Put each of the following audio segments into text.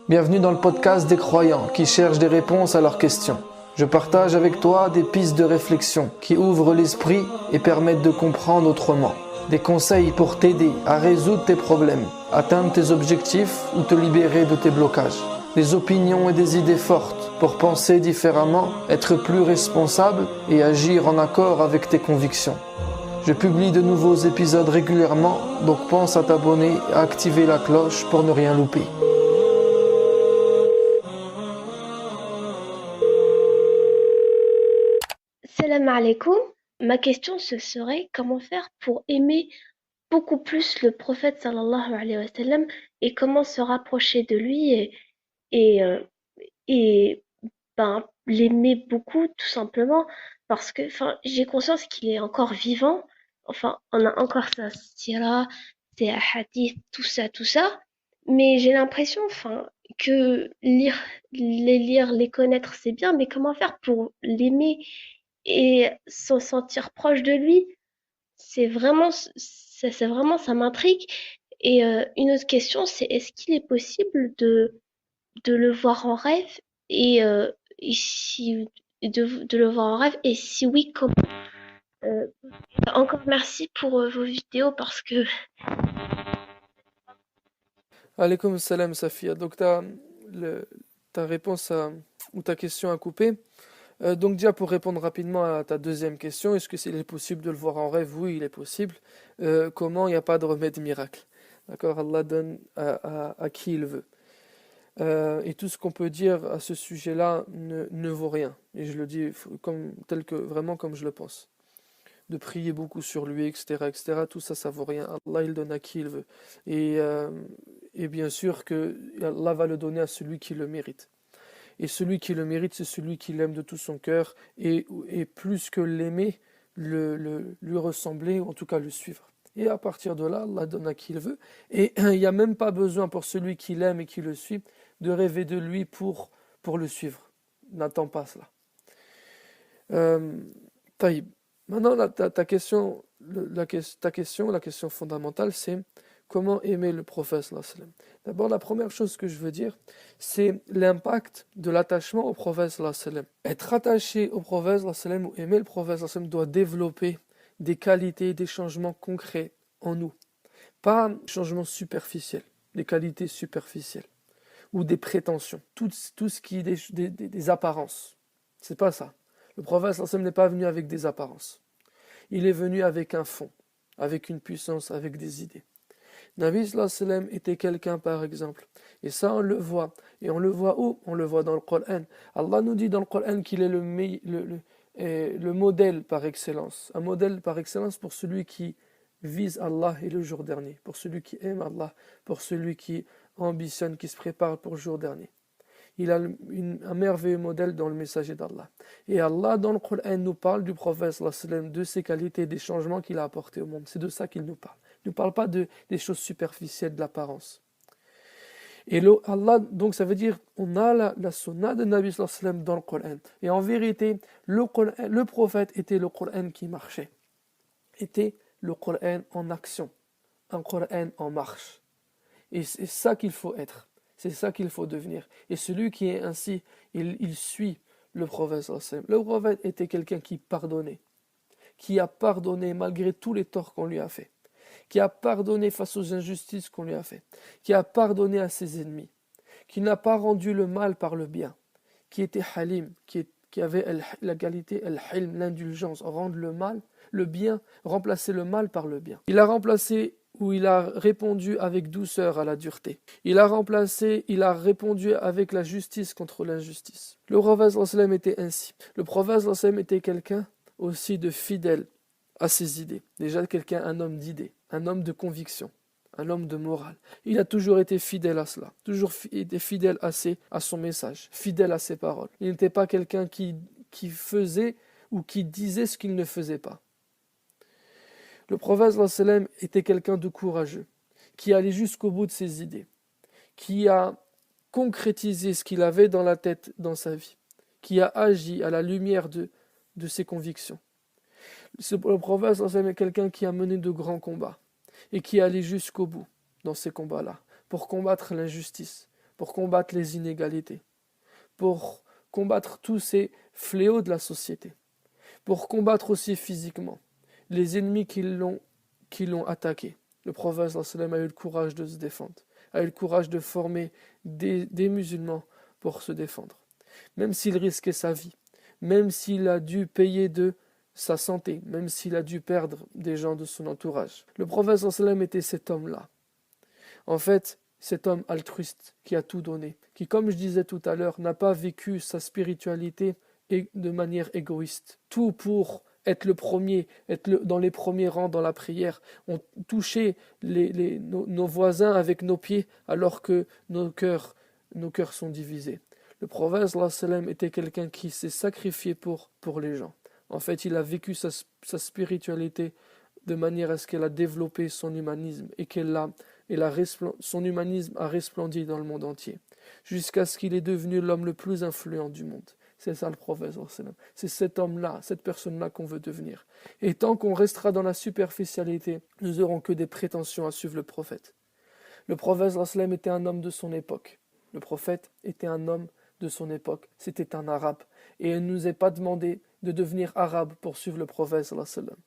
Bienvenue dans le podcast des croyants qui cherchent des réponses à leurs questions. Je partage avec toi des pistes de réflexion qui ouvrent l'esprit et permettent de comprendre autrement. Des conseils pour t'aider à résoudre tes problèmes, atteindre tes objectifs ou te libérer de tes blocages. Des opinions et des idées fortes pour penser différemment, être plus responsable et agir en accord avec tes convictions. Je publie de nouveaux épisodes régulièrement, donc pense à t'abonner et à activer la cloche pour ne rien louper. Salam alaikum. Ma question ce serait comment faire pour aimer beaucoup plus le prophète sallallahu alayhi wa sallam et comment se rapprocher de lui et, euh, et l'aimer beaucoup tout simplement parce que j'ai conscience qu'il est encore vivant. Enfin, on a encore sa sira, ses hadiths, tout ça. Mais j'ai l'impression que lire, les connaître, c'est bien, mais comment faire pour l'aimer et se sentir proche de lui, ça m'intrigue. Et une autre question, c'est est-ce qu'il est possible de le voir en rêve et si de le voir en rêve et si oui, comment? Euh, Encore merci pour vos vidéos parce que Alaykoum salam Safia. Donc ta réponse ou ta question à couper. Donc déjà pour répondre rapidement à ta deuxième question, est-ce que il est possible de le voir en rêve? Oui, il est possible. Comment? Il n'y a pas de remède miracle. D'accord? Allah donne à qui il veut. Et tout ce qu'on peut dire à ce sujet-là ne vaut rien. Et je le dis vraiment comme je le pense. De prier beaucoup sur lui, etc., etc., tout ça, ça vaut rien. Allah, il donne à qui il veut. Et, euh, et bien sûr que Allah va le donner à celui qui le mérite. Et celui qui le mérite, c'est celui qui l'aime de tout son cœur, et plus que l'aimer, lui ressembler, ou en tout cas le suivre. Et à partir de là, Allah donne à qui il veut. Et il n'y a même pas besoin pour celui qui l'aime et qui le suit de rêver de lui pour le suivre. N'attends pas cela. Euh, Taïb. Maintenant, ta question, la question fondamentale, c'est comment aimer le prophète sallallahu alayhi wa sallam. D'abord, la première chose que je veux dire, c'est l'impact de l'attachement au prophète sallallahu alayhi wa sallam. Être attaché au prophète sallallahu alayhi wa sallam ou aimer le prophète sallallahu alayhi wa sallam doit développer des qualités, des changements concrets en nous. Pas des changements superficiels, des qualités superficielles ou des prétentions, tout ce qui est des apparences. C'est pas ça. Le prophète sallallahu alayhi wa sallam n'est pas venu avec des apparences. Il est venu avec un fond, avec une puissance, avec des idées. Nabi sallallahu alayhi wa sallam était quelqu'un par exemple. Et ça on le voit. Et on le voit où? On le voit dans le Coran. Allah nous dit dans le Coran qu'il est le modèle par excellence. Un modèle par excellence pour celui qui vise Allah et le jour dernier. Pour celui qui aime Allah. Pour celui qui ambitionne, qui se prépare pour le jour dernier. Il a un merveilleux modèle dans le messager d'Allah. Et Allah, dans le Coran, nous parle du prophète, sallallahu alayhi wa sallam, de ses qualités, des changements qu'il a apportés au monde. C'est de ça qu'il nous parle. Il ne nous parle pas des choses superficielles, de l'apparence. Et Allah, donc ça veut dire, on a la sunna de Nabi sallallahu alayhi wa sallam dans le Coran. Et en vérité, le prophète était le Coran qui marchait. Était le Coran en action. Un Coran en marche. Et c'est ça qu'il faut être. C'est ça qu'il faut devenir. Et celui qui est ainsi, il suit le prophète sallallahu alayhi wa sallam. Le prophète était quelqu'un qui pardonnait, qui a pardonné malgré tous les torts qu'on lui a fait, qui a pardonné face aux injustices qu'on lui a fait, qui a pardonné à ses ennemis, qui n'a pas rendu le mal par le bien, qui était halim, qui avait la qualité al-hilm, l'indulgence, rendre le bien, remplacer le mal par le bien. Il a remplacé où il a répondu avec douceur à la dureté. Il a répondu avec la justice contre l'injustice. Le prophète sallallahu alayhi wa sallam était ainsi. Le prophète sallallahu alayhi wa sallam était quelqu'un aussi de fidèle à ses idées. Déjà un homme d'idées, un homme de conviction, un homme de morale. Il a toujours été fidèle à cela, toujours été fidèle à son message, fidèle à ses paroles. Il n'était pas quelqu'un qui faisait ou qui disait ce qu'il ne faisait pas. Le prophète sallallahu alayhi wa sallam était quelqu'un de courageux, qui allait jusqu'au bout de ses idées, qui a concrétisé ce qu'il avait dans la tête dans sa vie, qui a agi à la lumière de ses convictions. Le prophète sallallahu alayhi wa sallam est quelqu'un qui a mené de grands combats et qui allait jusqu'au bout dans ces combats-là, pour combattre l'injustice, pour combattre les inégalités, pour combattre tous ces fléaux de la société, pour combattre aussi physiquement les ennemis qui l'ont attaqué. Le prophète sallallahu alayhi wa sallam a eu le courage de se défendre, a eu le courage de former des musulmans pour se défendre. Même s'il risquait sa vie, même s'il a dû payer de sa santé, même s'il a dû perdre des gens de son entourage. Le prophète sallallahu alayhi wa sallam était cet homme-là. En fait, cet homme altruiste qui a tout donné, qui, comme je disais tout à l'heure, n'a pas vécu sa spiritualité de manière égoïste. Tout pour être le premier, dans les premiers rangs dans la prière. On touchait nos voisins avec nos pieds alors que nos cœurs sont divisés. Le prophète sallallahu alayhi wa sallam était quelqu'un qui s'est sacrifié pour les gens. En fait, il a vécu sa spiritualité de manière à ce qu'elle a développé son humanisme et son humanisme a resplendi dans le monde entier, jusqu'à ce qu'il est devenu l'homme le plus influent du monde. C'est ça le prophète sallallahu alayhi wa sallam. C'est cet homme-là, cette personne-là qu'on veut devenir. Et tant qu'on restera dans la superficialité, nous n'aurons que des prétentions à suivre le prophète. Le prophète sallallahu alayhi wa sallam était un homme de son époque. Le prophète était un homme de son époque. C'était un arabe. Et il ne nous est pas demandé de devenir arabe pour suivre le prophète sallallahu alayhi wa sallam.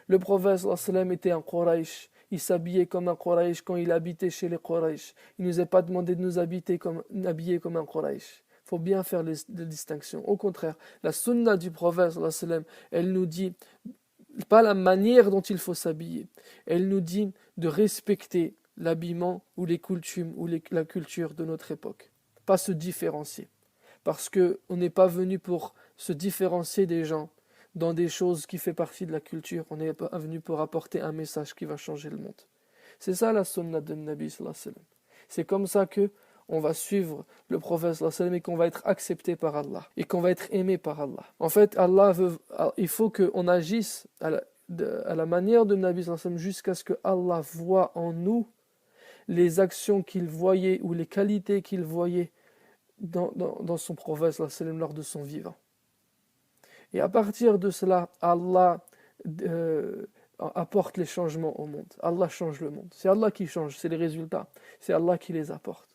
Le prophète sallallahu alayhi wa sallam était un Quraysh. Il s'habillait comme un Quraysh quand il habitait chez les Quraysh. Il ne nous est pas demandé de nous habiller comme un Quraysh. Il faut bien faire les distinctions. Au contraire, la sunna du prophète sallallahu alayhi wa sallam, elle nous dit pas la manière dont il faut s'habiller. Elle nous dit de respecter l'habillement ou les coutumes ou la culture de notre époque. Pas se différencier. Parce qu'on n'est pas venu pour se différencier des gens dans des choses qui font partie de la culture. On n'est pas venu pour apporter un message qui va changer le monde. C'est ça la sunna de Nabi sallallahu alayhi wa sallam. C'est comme ça que on va suivre le prophète sallallahu alayhi wa sallam et qu'on va être accepté par Allah et qu'on va être aimé par Allah. En fait, il faut qu'on agisse à la manière de Nabi sallallahu alayhi wa sallam jusqu'à ce que Allah voit en nous les actions qu'il voyait ou les qualités qu'il voyait dans son prophète sallallahu alayhi wa sallam lors de son vivant. Et à partir de cela, Allah apporte les changements au monde. Allah change le monde. C'est Allah qui change, c'est les résultats. C'est Allah qui les apporte.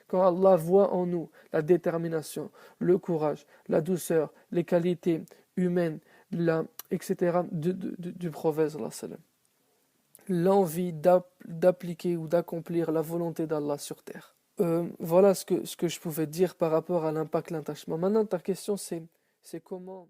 Quand Allah voit en nous la détermination, le courage, la douceur, les qualités humaines, etc. du prophète sallallahu alayhi wa sallam, l'envie d'appliquer ou d'accomplir la volonté d'Allah sur terre. Voilà ce que je pouvais dire par rapport à l'impact, l'attachement. Maintenant, ta question, c'est comment